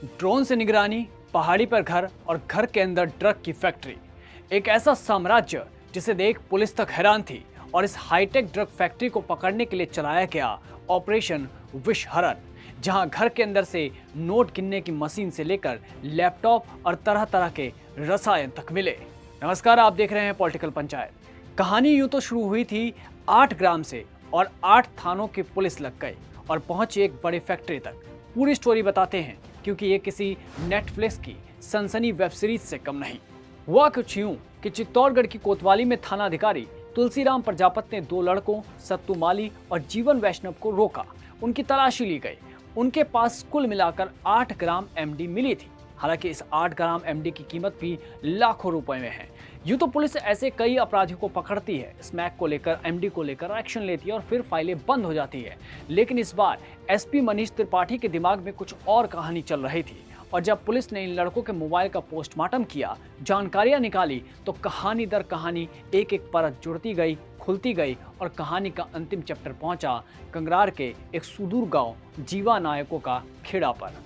Drone से निगरानी, पहाड़ी पर घर और घर के अंदर ड्रग की फैक्ट्री। एक ऐसा साम्राज्य जिसे देख पुलिस तक हैरान थी। और इस हाईटेक ड्रग फैक्ट्री को पकड़ने के लिए चलाया गया ऑपरेशन विषहरण, जहां घर के अंदर से नोट गिनने की मशीन से लेकर लैपटॉप और तरह तरह के रसायन तक मिले। नमस्कार, आप देख रहे हैं पॉलिटिकल पंचायत। कहानी यूं तो शुरू हुई थी 8 ग्राम से और 8 थानों की पुलिस लग गई और पहुंची एक बड़ी फैक्ट्री तक। पूरी स्टोरी बताते हैं, क्योंकि ये किसी नेटफ्लिक्स की सनसनी वेब सीरीज से कम नहीं। हुआ कुछ यूं कि चित्तौड़गढ़ की कोतवाली में थानाधिकारी तुलसीराम प्रजापत ने 2 लड़कों सत्तू माली और जीवन वैष्णव को रोका। उनकी तलाशी ली गई। उनके पास कुल मिलाकर 8 ग्राम एमडी मिली थी। हालांकि इस 8 ग्राम एमडी की कीमत भी लाखों रुपए में है। यूं तो पुलिस ऐसे कई अपराधियों को पकड़ती है, स्मैक को लेकर, एमडी को लेकर एक्शन लेती है और फिर फाइलें बंद हो जाती है। लेकिन इस बार एसपी मनीष त्रिपाठी के दिमाग में कुछ और कहानी चल रही थी। और जब पुलिस ने इन लड़कों के मोबाइल का पोस्टमार्टम किया, जानकारियां निकाली, तो कहानी दर कहानी एक एक परत जुड़ती गई, खुलती गई और कहानी का अंतिम चैप्टर पहुंचा कंगरार के एक सुदूर गांव जीवा नायकों का खेड़ा पर।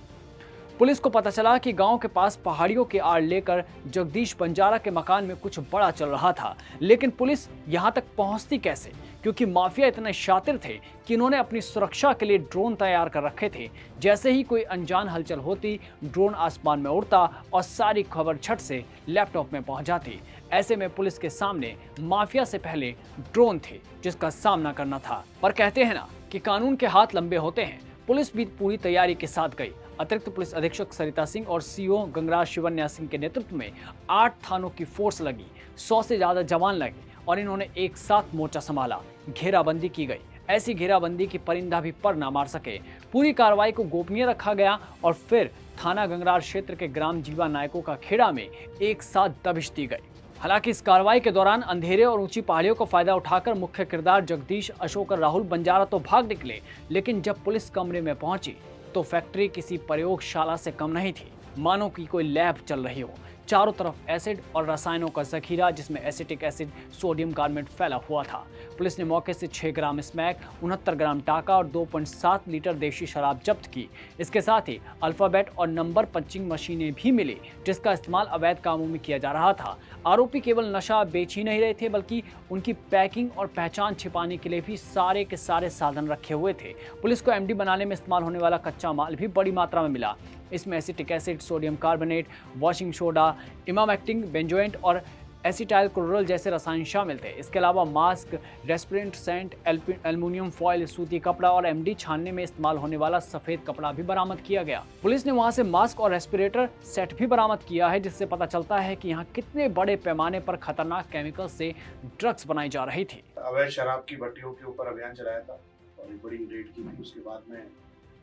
पुलिस को पता चला कि गांव के पास पहाड़ियों के आड़ लेकर जगदीश बंजारा के मकान में कुछ बड़ा चल रहा था। लेकिन पुलिस यहां तक पहुंचती कैसे? क्योंकि माफिया इतने शातिर थे कि इन्होंने अपनी सुरक्षा के लिए ड्रोन तैयार कर रखे थे। जैसे ही कोई अनजान हलचल होती, ड्रोन आसमान में उड़ता और सारी खबर झट से लैपटॉप में पहुंच जाती। ऐसे में पुलिस के सामने माफिया से पहले ड्रोन थे जिसका सामना करना था। पर कहते हैं ना कि कानून के हाथ लंबे होते हैं। पुलिस भी पूरी तैयारी के साथ गई। अतिरिक्त पुलिस अधीक्षक सरिता सिंह और सीओ गंगराज शिवन्या सिंह के नेतृत्व में 8 थानों की फोर्स लगी, 100 से ज्यादा जवान लगे और इन्होंने एक साथ मोर्चा संभाला। घेराबंदी की गई, ऐसी घेराबंदी की परिंदा भी पर ना मार सके। पूरी कार्रवाई को गोपनीय रखा गया और फिर थाना गंगरार क्षेत्र के ग्राम जीवा नायकों का खेड़ा में एक साथ दबिश दी गई। हालांकि इस कार्रवाई के दौरान अंधेरे और ऊंची पहाड़ियों का फायदा उठाकर मुख्य किरदार जगदीश, अशोक और राहुल बंजारा तो भाग निकले। लेकिन जब पुलिस कमरे में पहुंची तो फैक्ट्री किसी प्रयोगशाला से कम नहीं थी, मानो कि कोई लैब चल रही हो। चारों तरफ एसिड और रसायनों का जखीरा, जिसमें एसिटिक एसिड, सोडियम कार्बोनेट फैला हुआ था। पुलिस ने मौके से 6 ग्राम स्मैक, 69 ग्राम टाका और 2.7 लीटर देशी शराब जब्त की। इसके साथ ही अल्फाबेट और नंबर पंचिंग मशीनें भी मिली, जिसका इस्तेमाल अवैध कामों में किया जा रहा था। आरोपी केवल नशा बेच ही नहीं रहे थे, बल्कि उनकी पैकिंग और पहचान छिपाने के लिए भी सारे के सारे साधन रखे हुए थे। पुलिस को एमडी बनाने में इस्तेमाल होने वाला कच्चा माल भी बड़ी मात्रा में मिला। इसमें acetic acid, sodium carbonate, washing soda, emamectin, benzoate और एसिटाइल क्लोरल जैसे रसायन शामिल थे। इसके अलावा mask, respirator, scent, aluminium foil, सूती कपड़ा और एमडी छानने में इस्तेमाल होने वाला सफेद कपड़ा भी बरामद किया गया। पुलिस ने वहां से मास्क और रेस्पिरेटर सेट भी बरामद किया है, जिससे पता चलता है कि यहाँ कितने बड़े पैमाने पर खतरनाक केमिकल से ड्रग्स बनाई जा रही थी। अवैध शराब की भट्टियों के ऊपर अभियान चलाया था और एक बड़ी रेड की थी। उसके बाद में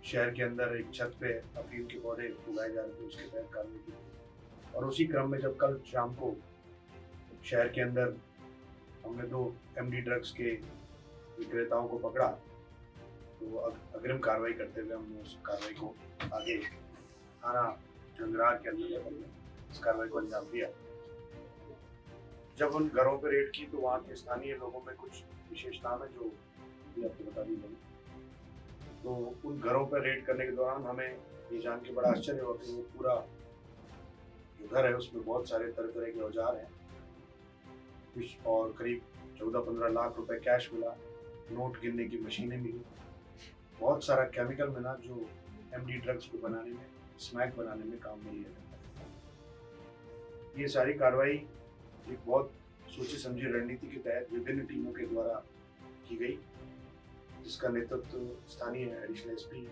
शहर के अंदर एक छत पे अफीम के पौधे उगाए जा रहे थे, उसके तहत कार्रवाई की थी। और उसी क्रम में जब कल शाम को शहर के अंदर हमने 2 एमडी ड्रग्स के विक्रेताओं को पकड़ा, तो अग्रिम कार्रवाई करते हुए हमने उस कार्रवाई को आगे थाना गंगरार के अंदर इस कार्रवाई को अंजाम दिया। जब उन घरों पर रेड की तो वहाँ के स्थानीय लोगों में कुछ विशेष नाम है जो भी आपको बता दी गई। तो उन घरों पर रेड करने के दौरान हमें ये जान के बड़ा आश्चर्य हुआ कि वो पूरा जो घर है उसमें बहुत सारे तरह तरह के औजार हैं और करीब 14-15 लाख रुपए कैश मिला, नोट गिनने की मशीनें मिली, बहुत सारा केमिकल मिला जो एमडी ड्रग्स को बनाने में, स्मैक बनाने में काम में लिया जाता है। ये सारी कार्रवाई एक बहुत सोची समझी रणनीति के तहत विभिन्न टीमों के द्वारा की गई, जिसका नेतृत्व स्थानीय एडिशनल एसपी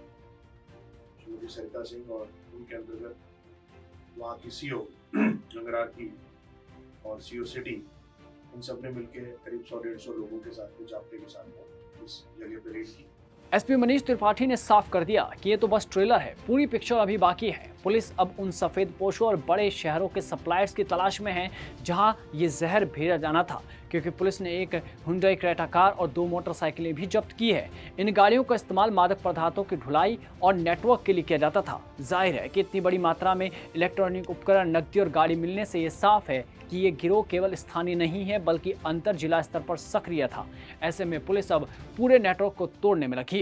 श्रीमती सरिता सिंह और उनके अंतर्गत वहाँ की सीओ गंगरार की और सीओ सिटी, इन सब ने मिलकर करीब 100-150 लोगों के साथ, जाप्ते के साथ इस जगह पर रेड की। एसपी मनीष त्रिपाठी ने साफ कर दिया कि ये तो बस ट्रेलर है, पूरी पिक्चर अभी बाकी है। पुलिस अब उन सफेद पोशों और बड़े शहरों के सप्लायर्स की तलाश में है जहां ये जहर भेजा जाना था, क्योंकि पुलिस ने एक हुंडई क्रेटा कार और 2 मोटरसाइकिलें भी जब्त की है। इन गाड़ियों का इस्तेमाल मादक पदार्थों की ढुलाई और नेटवर्क के लिए किया जाता था। जाहिर है कि इतनी बड़ी मात्रा में इलेक्ट्रॉनिक उपकरण, नकदी और गाड़ी मिलने से ये साफ है कि ये गिरोह केवल स्थानीय नहीं है, बल्कि अंतर जिला स्तर पर सक्रिय था। ऐसे में पुलिस अब पूरे नेटवर्क को तोड़ने में लगी है।